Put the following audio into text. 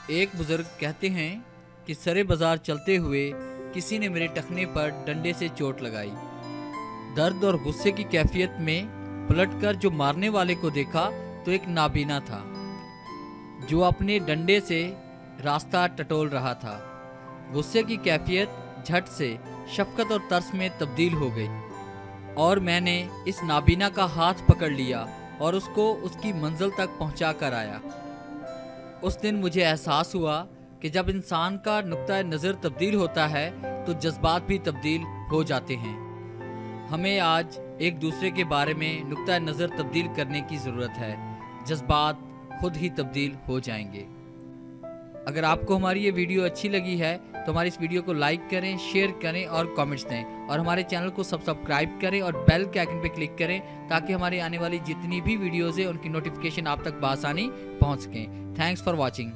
ایک بزرگ کہتے ہیں کہ سرے بازار چلتے ہوئے کسی نے میرے ٹخنے پر ڈنڈے سے چوٹ لگائی۔ درد اور غصے کی کیفیت میں پلٹ کر جو مارنے والے کو دیکھا تو ایک نابینا تھا جو اپنے ڈنڈے سے راستہ ٹٹول رہا تھا۔ غصے کی کیفیت جھٹ سے شفقت اور ترس میں تبدیل ہو گئی اور میں نے اس نابینا کا ہاتھ پکڑ لیا اور اس کو اس کی منزل تک پہنچا کر آیا۔ اس دن مجھے احساس ہوا کہ جب انسان کا نقطہ نظر تبدیل ہوتا ہے تو جذبات بھی تبدیل ہو جاتے ہیں۔ ہمیں آج ایک دوسرے کے بارے میں نقطہ نظر تبدیل کرنے کی ضرورت ہے، جذبات خود ہی تبدیل ہو جائیں گے۔ اگر آپ کو ہماری یہ ویڈیو اچھی لگی ہے تو ہماری اس ویڈیو کو لائک کریں، شیئر کریں اور کامنٹس دیں، اور ہمارے چینل کو سبسکرائب کریں اور بیل کے آئکن پہ کلک کریں تاکہ ہماری آنے والی جتنی بھی ویڈیوز ہیں ان کی نوٹیفیکیشن آپ تک بآسانی پہنچ سکیں۔ Thanks for watching.